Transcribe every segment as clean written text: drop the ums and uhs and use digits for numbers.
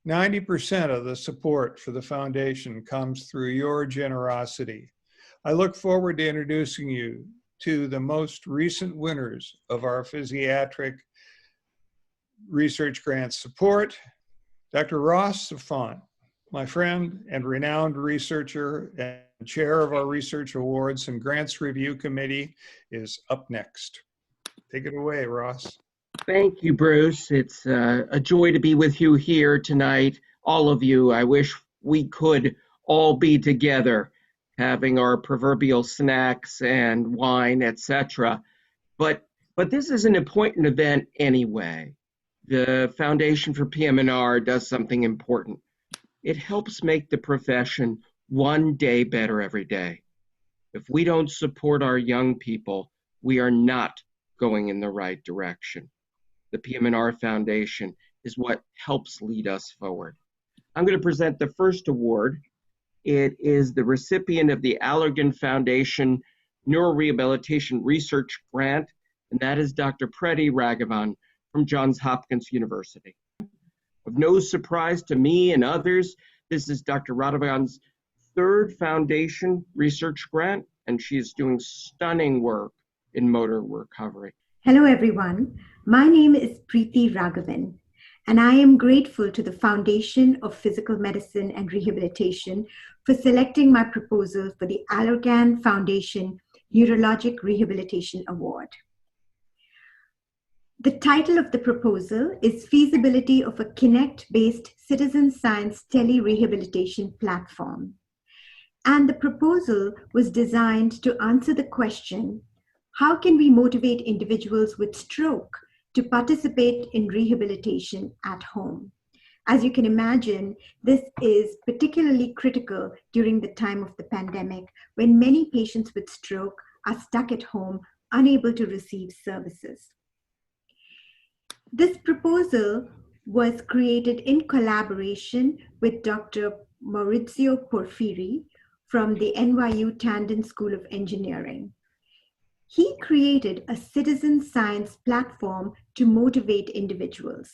90% of the support for the foundation comes through your generosity. I look forward to introducing you to the most recent winners of our physiatric research grant support. Dr. Ross Safont, my friend and renowned researcher and chair of our research awards and grants review committee, is up next. Take it away, Ross. Thank you, Bruce. It's a joy to be with you here tonight, all of you. I wish we could all be together, having our proverbial snacks and wine, etc. But this is an important event anyway. The Foundation for PM&R does something important. It helps make the profession one day better every day. If we don't support our young people, we are not going in the right direction. The PM&R Foundation is what helps lead us forward. I'm going to present the first award. It is the recipient of the Allergan Foundation Neurorehabilitation Research Grant, and that is Dr. Preeti Raghavan from Johns Hopkins University. Of no surprise to me and others, this is Dr. Raghavan's third foundation research grant, and she is doing stunning work in motor recovery. Hello, everyone. My name is Preeti Raghavan, and I am grateful to the Foundation of Physical Medicine and Rehabilitation for selecting my proposal for the Allergan Foundation Neurologic Rehabilitation Award. The title of the proposal is Feasibility of a Kinect-based Citizen Science Tele-Rehabilitation Platform. And the proposal was designed to answer the question, how can we motivate individuals with stroke to participate in rehabilitation at home? As you can imagine, this is particularly critical during the time of the pandemic, when many patients with stroke are stuck at home, unable to receive services. This proposal was created in collaboration with Dr. Maurizio Porfiri from the NYU Tandon School of Engineering. He created a citizen science platform to motivate individuals.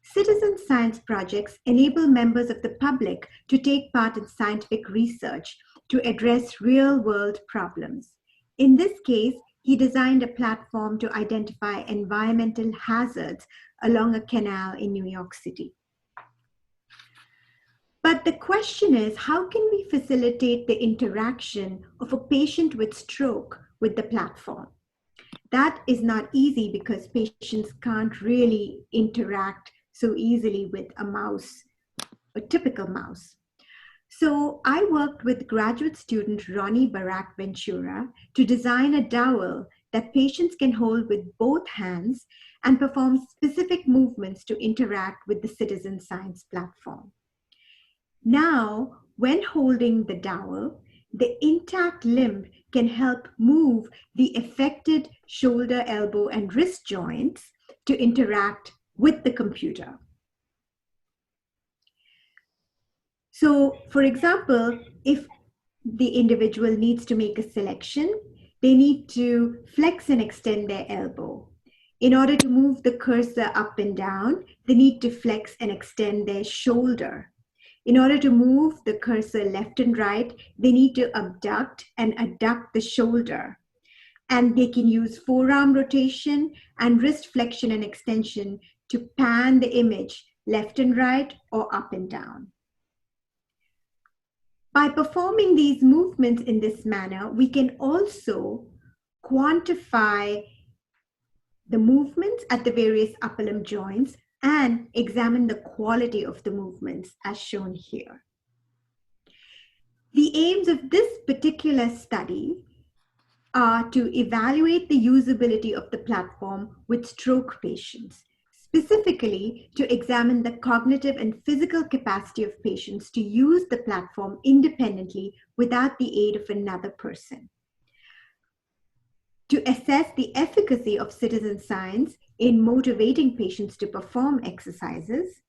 Citizen science projects enable members of the public to take part in scientific research to address real-world problems. In this case, he designed a platform to identify environmental hazards along a canal in New York City. But the question is, how can we facilitate the interaction of a patient with stroke with the platform? That is not easy because patients can't really interact so easily with a mouse, a typical mouse. So I worked with graduate student Ronnie Barak Ventura to design a dowel that patients can hold with both hands and perform specific movements to interact with the citizen science platform. Now, when holding the dowel, the intact limb can help move the affected shoulder, elbow, and wrist joints to interact with the computer. So, for example, if the individual needs to make a selection, they need to flex and extend their elbow. In order to move the cursor up and down, they need to flex and extend their shoulder. In order to move the cursor left and right, they need to abduct and adduct the shoulder. And they can use forearm rotation and wrist flexion and extension to pan the image left and right or up and down. By performing these movements in this manner, we can also quantify the movements at the various upper limb joints and examine the quality of the movements as shown here. The aims of this particular study are to evaluate the usability of the platform with stroke patients, specifically to examine the cognitive and physical capacity of patients to use the platform independently without the aid of another person. To assess the efficacy of citizen science in motivating patients to perform exercises,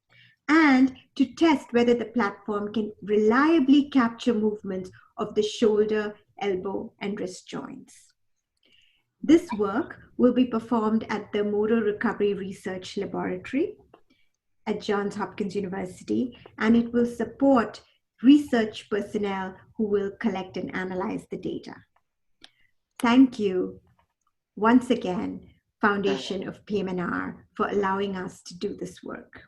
and to test whether the platform can reliably capture movements of the shoulder, elbow, and wrist joints. This work will be performed at the Motor Recovery Research Laboratory at Johns Hopkins University, and it will support research personnel who will collect and analyze the data. Thank you once again, Foundation of PM&R, for allowing us to do this work.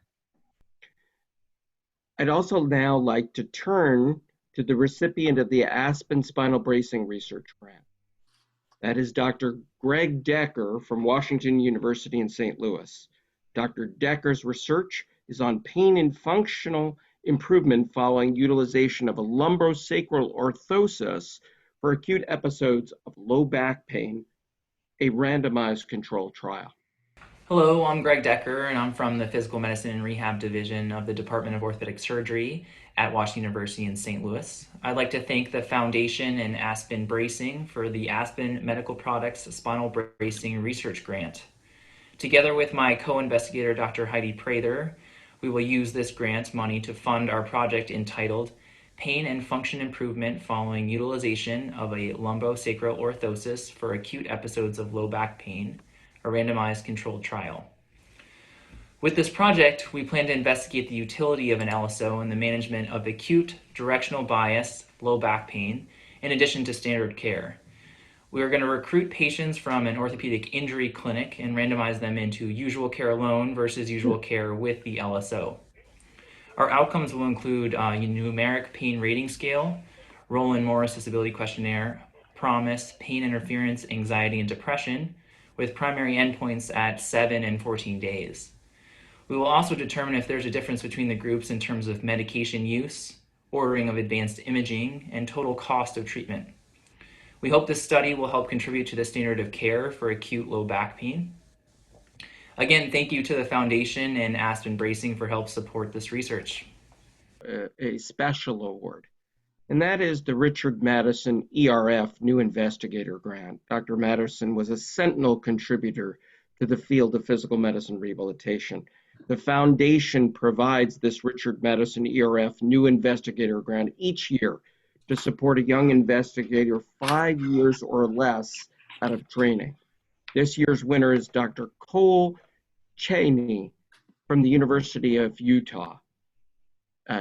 I'd also now like to turn to the recipient of the Aspen Spinal Bracing Research Grant. That is Dr. Greg Decker from Washington University in St. Louis. Dr. Decker's research is on pain and functional improvement following utilization of a lumbosacral orthosis for acute episodes of low back pain, a randomized controlled trial. Hello, I'm Greg Decker, and I'm from the Physical Medicine and Rehab Division of the Department of Orthopedic Surgery at Washington University in St. Louis. I'd like to thank the Foundation and Aspen Bracing for the Aspen Medical Products Spinal Bracing Research Grant. Together with my co-investigator, Dr. Heidi Prather, we will use this grant money to fund our project entitled Pain and Function Improvement Following Utilization of a Lumbosacral Orthosis for Acute Episodes of Low Back Pain, a randomized controlled trial. With this project, we plan to investigate the utility of an LSO in the management of acute directional bias low back pain, in addition to standard care. We are going to recruit patients from an orthopedic injury clinic and randomize them into usual care alone versus usual care with the LSO. Our outcomes will include a numeric pain rating scale, Roland-Morris Disability Questionnaire, PROMIS, pain interference, anxiety, and depression, with primary endpoints at 7 and 14 days. We will also determine if there's a difference between the groups in terms of medication use, ordering of advanced imaging, and total cost of treatment. We hope this study will help contribute to the standard of care for acute low back pain. Again, thank you to the Foundation and Aspen Bracing for help support this research. A special award, and that is the Richard Madison ERF New Investigator Grant. Dr. Madison was a sentinel contributor to the field of physical medicine rehabilitation. The Foundation provides this Richard Madison ERF New Investigator Grant each year to support a young investigator 5 years or less out of training. This year's winner is Dr. Cole Cheney from the University of Utah.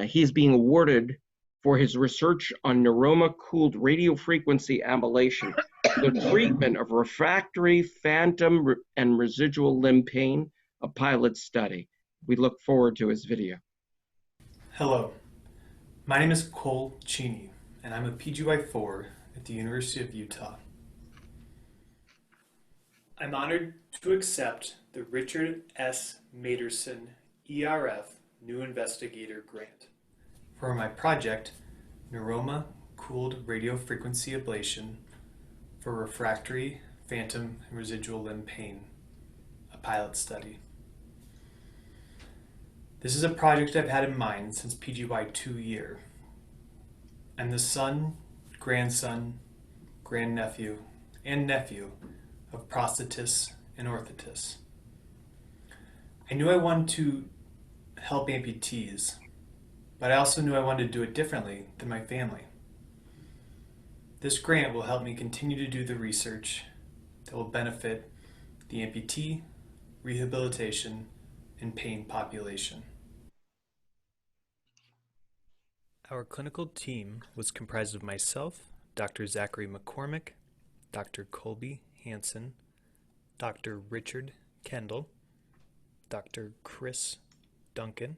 He is being awarded for his research on neuroma-cooled radiofrequency ablation, the treatment of refractory phantom and residual limb pain, a pilot study. We look forward to his video. Hello, my name is Cole Cheney, and I'm a PGY4 at the University of Utah. I'm honored to accept the Richard S. Maderson ERF New Investigator Grant for my project, Neuroma-Cooled Radiofrequency Ablation for Refractory Phantom and Residual Limb Pain, a pilot study. This is a project I've had in mind since PGY 2 year. I'm the son, grandson, grandnephew, and nephew of prosthetists and orthotists. I knew I wanted to help amputees, but I also knew I wanted to do it differently than my family. This grant will help me continue to do the research that will benefit the amputee, rehabilitation, and pain population. Our clinical team was comprised of myself, Dr. Zachary McCormick, Dr. Colby Hansen, Dr. Richard Kendall, Dr. Chris Duncan,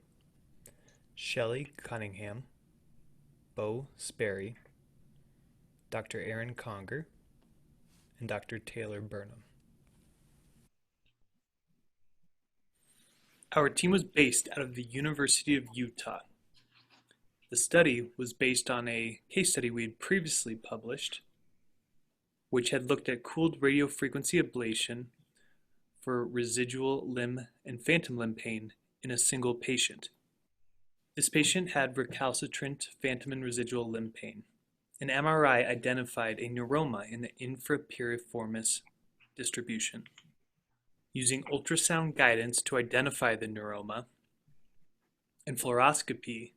Shelley Cunningham, Bo Sperry, Dr. Aaron Conger, and Dr. Taylor Burnham. Our team was based out of the University of Utah. The study was based on a case study we had previously published, which had looked at cooled radiofrequency ablation for residual limb and phantom limb pain in a single patient. This patient had recalcitrant phantom and residual limb pain. An MRI identified a neuroma in the infrapiriformis distribution. Using ultrasound guidance to identify the neuroma and fluoroscopy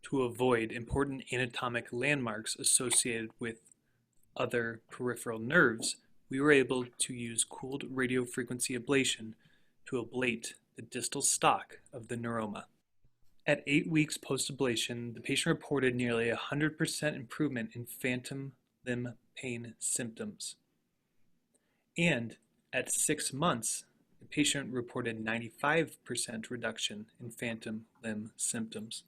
to avoid important anatomic landmarks associated with other peripheral nerves, we were able to use cooled radiofrequency ablation to ablate the distal stalk of the neuroma. At 8 weeks post-ablation, the patient reported nearly 100% improvement in phantom limb pain symptoms. And at 6 months, the patient reported 95% reduction in phantom limb symptoms.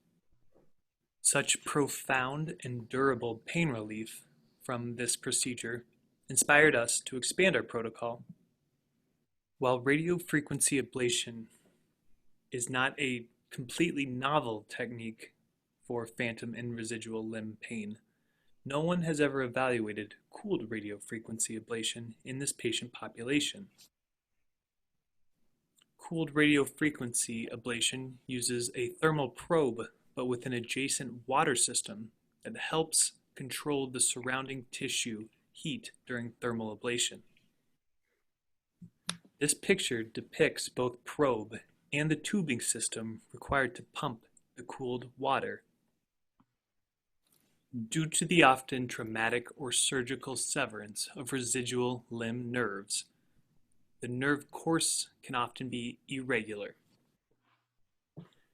Such profound and durable pain relief from this procedure inspired us to expand our protocol. While radiofrequency ablation is not a completely novel technique for phantom and residual limb pain, no one has ever evaluated cooled radiofrequency ablation in this patient population. Cooled radiofrequency ablation uses a thermal probe, but with an adjacent water system that helps control the surrounding tissue heat during thermal ablation. This picture depicts both probe and the tubing system required to pump the cooled water. Due to the often traumatic or surgical severance of residual limb nerves, the nerve course can often be irregular.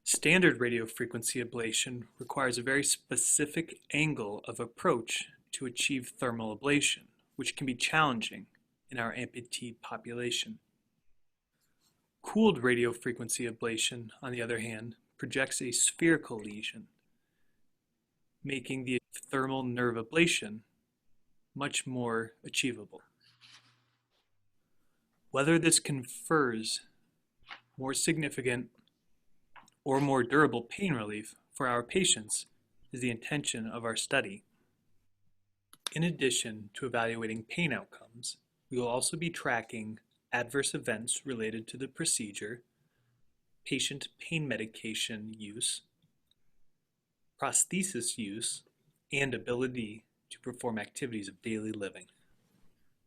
Standard radiofrequency ablation requires a very specific angle of approach to achieve thermal ablation, which can be challenging in our amputee population. Cooled radiofrequency ablation, on the other hand, projects a spherical lesion, making the thermal nerve ablation much more achievable. Whether this confers more significant or more durable pain relief for our patients is the intention of our study. In addition to evaluating pain outcomes, we will also be tracking adverse events related to the procedure, patient pain medication use, prosthesis use, and ability to perform activities of daily living.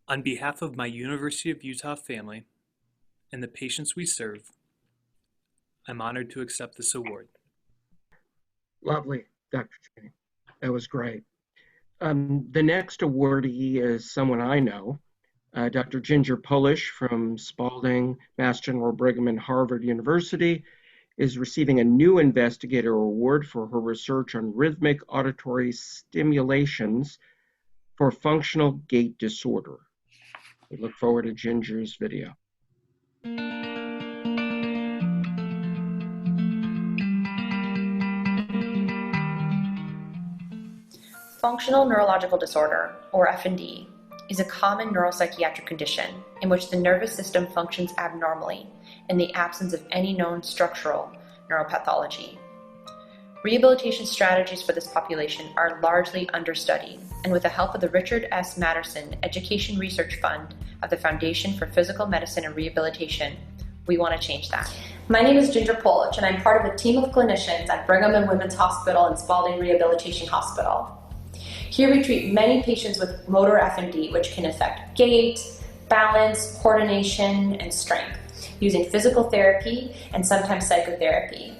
On behalf of my University of Utah family and the patients we serve, I'm honored to accept this award. Lovely, Dr. Cheney. That was great. The next awardee is someone I know, Dr. Ginger Polish from Spalding, Mass General Brigham and Harvard University is receiving a new Investigator Award for her research on rhythmic auditory stimulations for functional gait disorder. We look forward to Ginger's video. Functional neurological disorder, or FND, is a common neuropsychiatric condition in which the nervous system functions abnormally in the absence of any known structural neuropathology. Rehabilitation strategies for this population are largely understudied, and with the help of the Richard S. Madison Education Research Fund of the Foundation for Physical Medicine and Rehabilitation, we want to change that. My name is Ginger Polish, and I'm part of a team of clinicians at Brigham and Women's Hospital and Spalding Rehabilitation Hospital. Here we treat many patients with motor FND, which can affect gait, balance, coordination, and strength, using physical therapy and sometimes psychotherapy.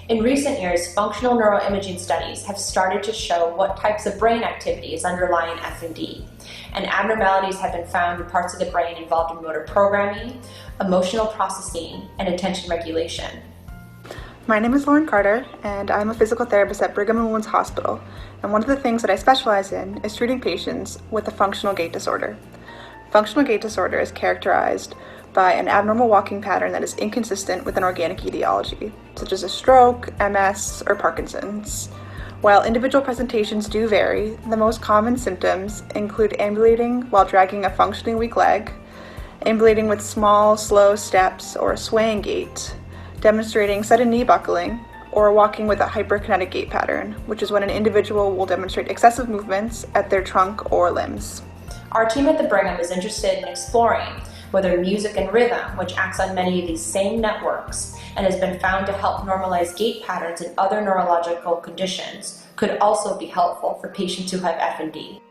In recent years, functional neuroimaging studies have started to show what types of brain activity is underlying FND, and abnormalities have been found in parts of the brain involved in motor programming, emotional processing, and attention regulation. My name is Lauren Carter, and I'm a physical therapist at Brigham and Women's Hospital, and one of the things that I specialize in is treating patients with a functional gait disorder. Functional gait disorder is characterized by an abnormal walking pattern that is inconsistent with an organic etiology, such as a stroke, MS, or Parkinson's. While individual presentations do vary, the most common symptoms include ambulating while dragging a functioning weak leg, ambulating with small, slow steps or a swaying gait, demonstrating sudden knee buckling, or walking with a hyperkinetic gait pattern, which is when an individual will demonstrate excessive movements at their trunk or limbs. Our team at the Brigham is interested in exploring whether music and rhythm, which acts on many of these same networks and has been found to help normalize gait patterns in other neurological conditions, could also be helpful for patients who have FND.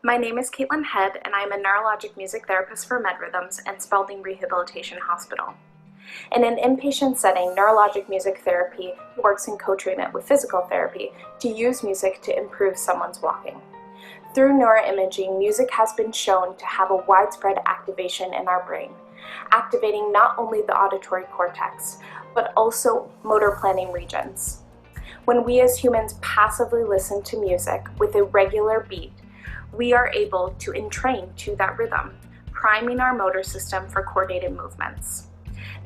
My name is Caitlin Head, and I am a neurologic music therapist for MedRhythms and Spalding Rehabilitation Hospital. In an inpatient setting, neurologic music therapy works in co-treatment with physical therapy to use music to improve someone's walking. Through neuroimaging, music has been shown to have a widespread activation in our brain, activating not only the auditory cortex, but also motor planning regions. When we as humans passively listen to music with a regular beat, we are able to entrain to that rhythm, priming our motor system for coordinated movements.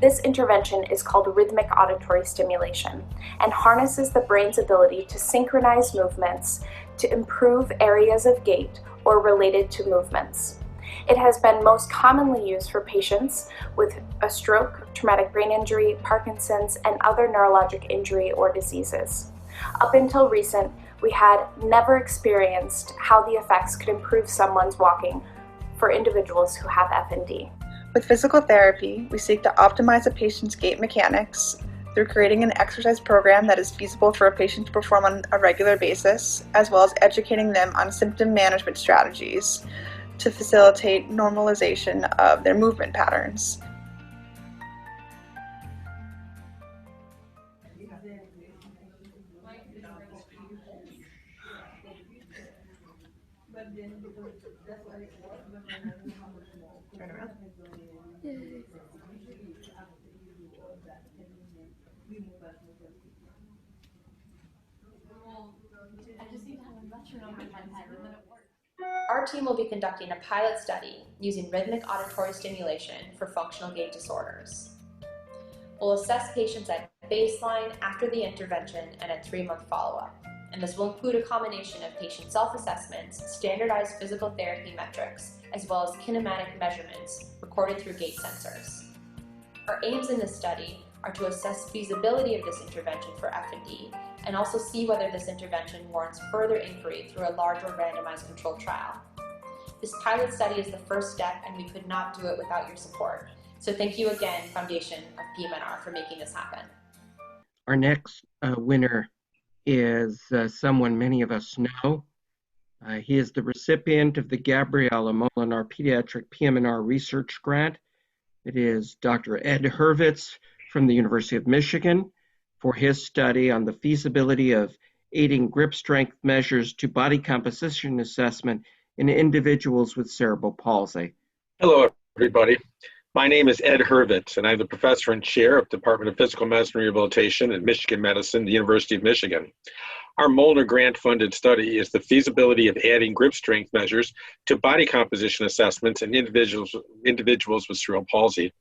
This intervention is called rhythmic auditory stimulation and harnesses the brain's ability to synchronize movements to improve areas of gait or related to movements. It has been most commonly used for patients with a stroke, traumatic brain injury, Parkinson's, and other neurologic injury or diseases. Up until recent, we had never experienced how the effects could improve someone's walking for individuals who have FND. With physical therapy, we seek to optimize a patient's gait mechanics through creating an exercise program that is feasible for a patient to perform on a regular basis, as well as educating them on symptom management strategies to facilitate normalization of their movement patterns. Our team will be conducting a pilot study using rhythmic auditory stimulation for functional gait disorders. We'll assess patients at baseline, after the intervention, and at 3-month follow-up. And this will include a combination of patient self-assessments, standardized physical therapy metrics, as well as kinematic measurements recorded through gait sensors. Our aims in this study are to assess feasibility of this intervention for FND and also see whether this intervention warrants further inquiry through a larger randomized controlled trial. This pilot study is the first step, and we could not do it without your support. So thank you again, Foundation of PM&R, for making this happen. Our next winner is someone many of us know. He is the recipient of the Gabriella Molinar Pediatric PM&R Research Grant. It is Dr. Ed Hervitz from the University of Michigan for his study on the feasibility of aiding grip strength measures to body composition assessment in individuals with cerebral palsy. Hello, everybody. My name is Ed Hervitz, and I'm the professor and chair of Department of Physical Medicine and Rehabilitation at Michigan Madison, the University of Michigan. Our Molnar grant-funded study is the feasibility of adding grip strength measures to body composition assessments in individuals with cerebral palsy.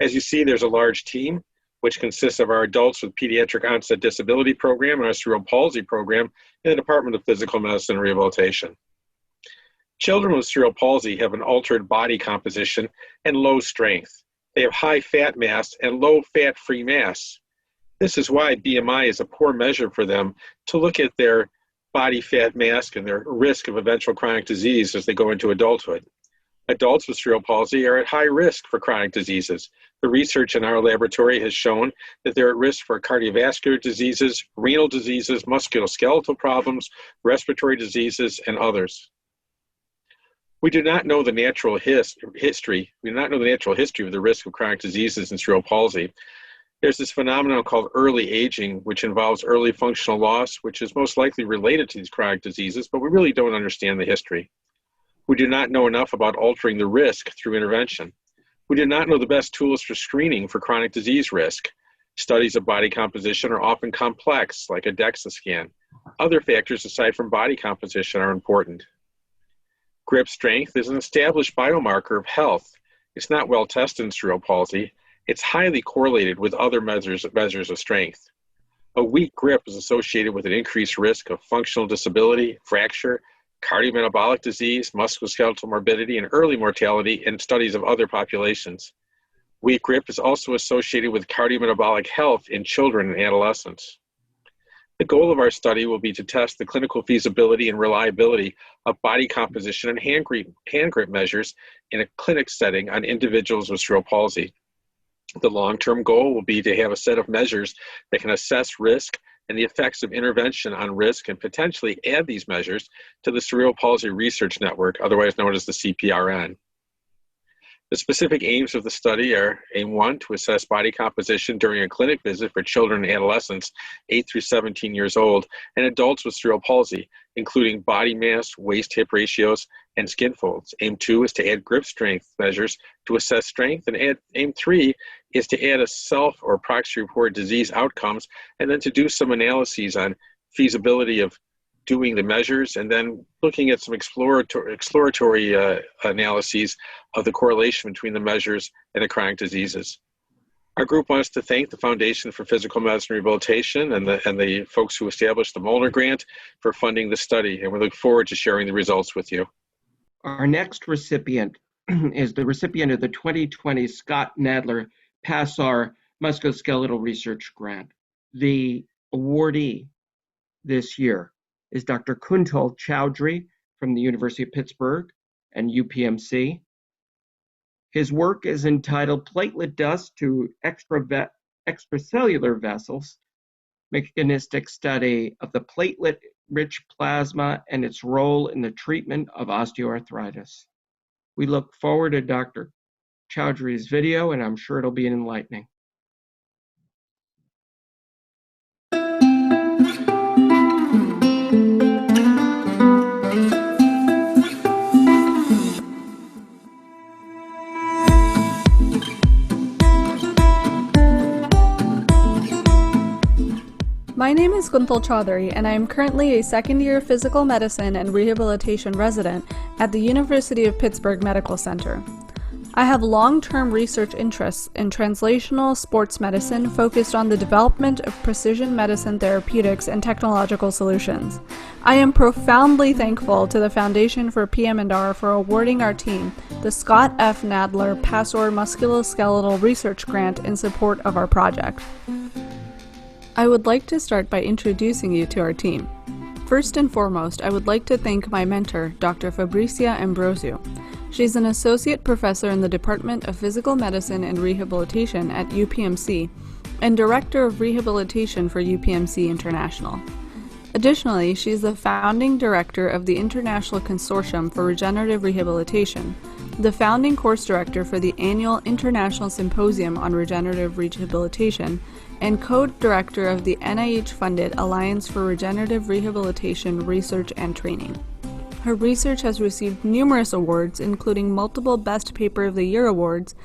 As you see, there's a large team, which consists of our adults with pediatric onset disability program and our cerebral palsy program in the Department of Physical Medicine and Rehabilitation. Children with cerebral palsy have an altered body composition and low strength. They have high fat mass and low fat-free mass. This is why BMI is a poor measure for them to look at their body fat mass and their risk of eventual chronic disease as they go into adulthood. Adults with cerebral palsy are at high risk for chronic diseases. The research in our laboratory has shown that they're at risk for cardiovascular diseases, renal diseases, musculoskeletal problems, respiratory diseases, and others. We do not know the natural history. We do not know the natural history of the risk of chronic diseases in cerebral palsy. There's this phenomenon called early aging, which involves early functional loss, which is most likely related to these chronic diseases, but we really don't understand the history. We do not know enough about altering the risk through intervention. We do not know the best tools for screening for chronic disease risk. Studies of body composition are often complex, like a DEXA scan. Other factors aside from body composition are important. Grip strength is an established biomarker of health. It's not well tested in cerebral palsy. It's highly correlated with other measures of strength. A weak grip is associated with an increased risk of functional disability, fracture, cardiometabolic disease, musculoskeletal morbidity, and early mortality in studies of other populations. Weak grip is also associated with cardiometabolic health in children and adolescents. The goal of our study will be to test the clinical feasibility and reliability of body composition and hand grip measures in a clinic setting on individuals with cerebral palsy. The long-term goal will be to have a set of measures that can assess risk, and the effects of intervention on risk, and potentially add these measures to the Cerebral Palsy Research Network, otherwise known as the CPRN. The specific aims of the study are aim 1, to assess body composition during a clinic visit for children and adolescents 8 through 17 years old and adults with cerebral palsy, including body mass, waist-hip ratios, and skin folds. Aim 2 is to add grip strength measures to assess strength, and aim 3 is to add a self or proxy-reported disease outcomes, and then to do some analyses on feasibility of doing the measures, and then looking at some exploratory analyses of the correlation between the measures and the chronic diseases. Our group wants to thank the Foundation for Physical Medicine Rehabilitation and the folks who established the Molnar Grant for funding the study, and we look forward to sharing the results with you. Our next recipient is the recipient of the 2020 Scott Nadler PASSAR Musculoskeletal Research Grant. The awardee this year is Dr. Kuntal Chowdhury from the University of Pittsburgh and UPMC. His work is entitled Platelet Dust to Extracellular Vessels, Mechanistic Study of the Platelet-Rich Plasma and its Role in the Treatment of Osteoarthritis. We look forward to Dr. Chowdhury's video, and I'm sure it'll be enlightening. My name is Kuntal Chowdhury, and I am currently a second-year physical medicine and rehabilitation resident at the University of Pittsburgh Medical Center. I have long-term research interests in translational sports medicine focused on the development of precision medicine therapeutics and technological solutions. I am profoundly thankful to the Foundation for PM&R for awarding our team the Scott F. Nadler PASSAR Musculoskeletal Research Grant in support of our project. I would like to start by introducing you to our team. First and foremost, I would like to thank my mentor, Dr. Fabrizia Ambrosio. She's an associate professor in the Department of Physical Medicine and Rehabilitation at UPMC and Director of Rehabilitation for UPMC International. Additionally, she's the founding director of the International Consortium for Regenerative Rehabilitation, the founding course director for the annual International Symposium on Regenerative Rehabilitation, and co-director of the NIH-funded Alliance for Regenerative Rehabilitation Research and Training. Her research has received numerous awards, including multiple Best Paper of the Year awards,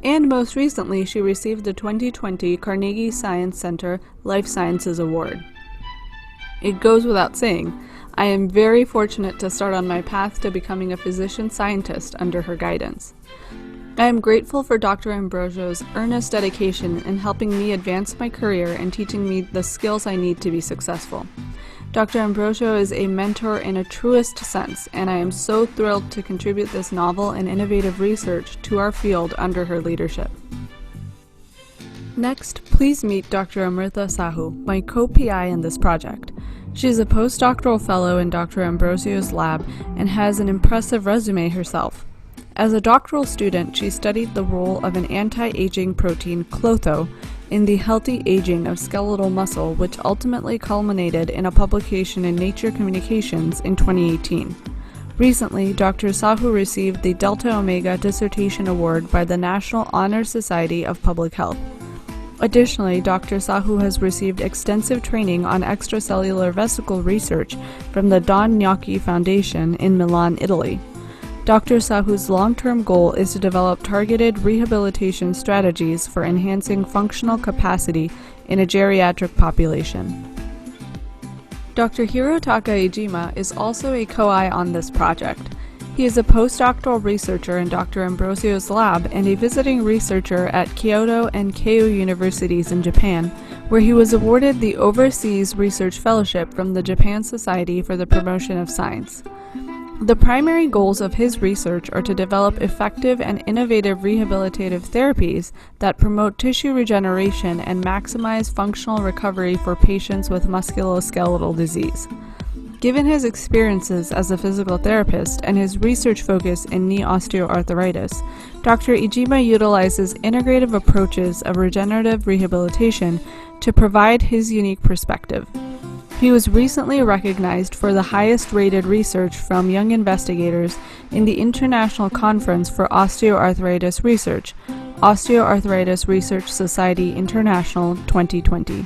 and most recently she received the 2020 Carnegie Science Center Life Sciences Award. It goes without saying, I am very fortunate to start on my path to becoming a physician-scientist under her guidance. I am grateful for Dr. Ambrosio's earnest dedication in helping me advance my career and teaching me the skills I need to be successful. Dr. Ambrosio is a mentor in a truest sense, and I am so thrilled to contribute this novel and innovative research to our field under her leadership. Next, please meet Dr. Amrita Sahu, my co-PI in this project. She is a postdoctoral fellow in Dr. Ambrosio's lab and has an impressive resume herself. As a doctoral student, she studied the role of an anti-aging protein, klotho, in the healthy aging of skeletal muscle, which ultimately culminated in a publication in Nature Communications in 2018. Recently, Dr. Sahu received the Delta Omega Dissertation Award by the National Honor Society of Public Health. Additionally, Dr. Sahu has received extensive training on extracellular vesicle research from the Don Gnocchi Foundation in Milan, Italy. Dr. Sahu's long-term goal is to develop targeted rehabilitation strategies for enhancing functional capacity in a geriatric population. Dr. Hirotaka Ejima is also a co-I on this project. He is a postdoctoral researcher in Dr. Ambrosio's lab and a visiting researcher at Kyoto and Keio universities in Japan, where he was awarded the Overseas Research Fellowship from the Japan Society for the Promotion of Science. The primary goals of his research are to develop effective and innovative rehabilitative therapies that promote tissue regeneration and maximize functional recovery for patients with musculoskeletal disease. Given his experiences as a physical therapist and his research focus in knee osteoarthritis, Dr. Ijima utilizes integrative approaches of regenerative rehabilitation to provide his unique perspective. He was recently recognized for the highest rated research from young investigators in the International Conference for Osteoarthritis Research, Osteoarthritis Research Society International 2020.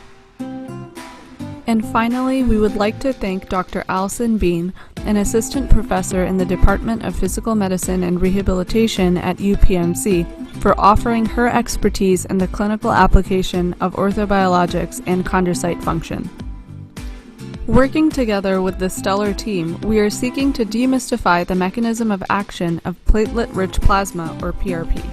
And finally, we would like to thank Dr. Alison Bean, an assistant professor in the Department of Physical Medicine and Rehabilitation at UPMC, for offering her expertise in the clinical application of orthobiologics and chondrocyte function. Working together with the stellar team, we are seeking to demystify the mechanism of action of platelet-rich plasma, or PRP.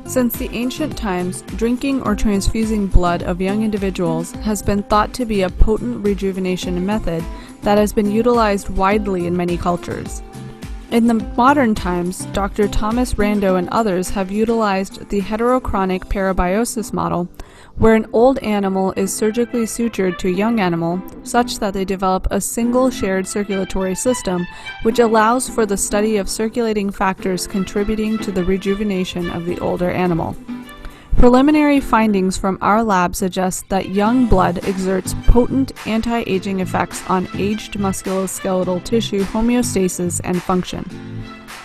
Since the ancient times, drinking or transfusing blood of young individuals has been thought to be a potent rejuvenation method that has been utilized widely in many cultures. In the modern times, Dr. Thomas Rando and others have utilized the heterochronic parabiosis model, where an old animal is surgically sutured to a young animal such that they develop a single shared circulatory system, which allows for the study of circulating factors contributing to the rejuvenation of the older animal. Preliminary findings from our lab suggest that young blood exerts potent anti-aging effects on aged musculoskeletal tissue homeostasis and function.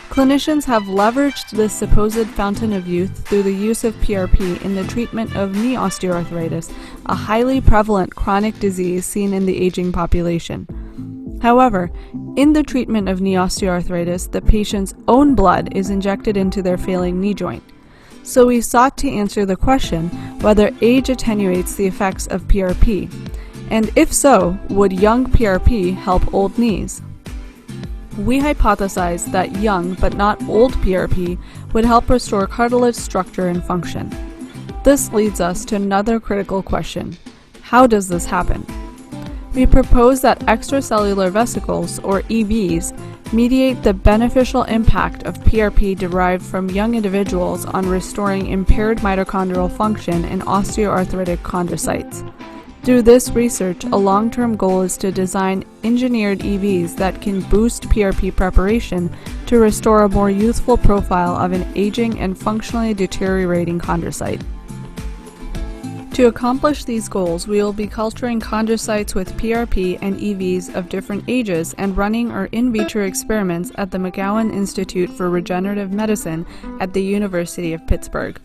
Clinicians have leveraged this supposed fountain of youth through the use of PRP in the treatment of knee osteoarthritis, a highly prevalent chronic disease seen in the aging population. However, in the treatment of knee osteoarthritis, the patient's own blood is injected into their failing knee joint. So we sought to answer the question whether age attenuates the effects of PRP, and if so, would young PRP help old knees? We hypothesized that young but not old PRP would help restore cartilage structure and function. This leads us to another critical question: how does this happen? We propose that extracellular vesicles, or EVs, mediate the beneficial impact of PRP derived from young individuals on restoring impaired mitochondrial function in osteoarthritic chondrocytes. Through this research, a long-term goal is to design engineered EVs that can boost PRP preparation to restore a more youthful profile of an aging and functionally deteriorating chondrocyte. To accomplish these goals, we will be culturing chondrocytes with PRP and EVs of different ages and running our in vitro experiments at the McGowan Institute for Regenerative Medicine at the University of Pittsburgh.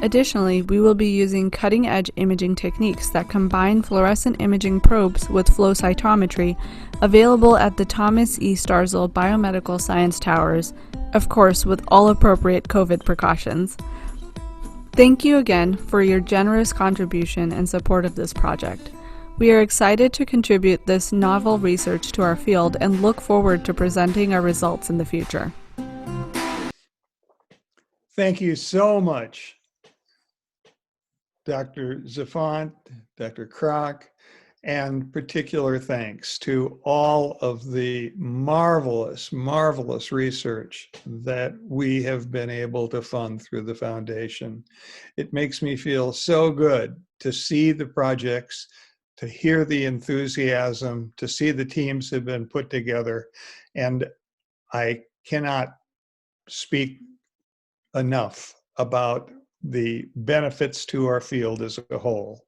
Additionally, we will be using cutting-edge imaging techniques that combine fluorescent imaging probes with flow cytometry, available at the Thomas E. Starzl Biomedical Science Towers, of course with all appropriate COVID precautions. Thank you again for your generous contribution and support of this project. We are excited to contribute this novel research to our field and look forward to presenting our results in the future. Thank you so much, Dr. Zafont, Dr. Kroc, and particular thanks to all of the marvelous, marvelous research that we have been able to fund through the foundation. It makes me feel so good to see the projects, to hear the enthusiasm, to see the teams have been put together, and I cannot speak enough about the benefits to our field as a whole.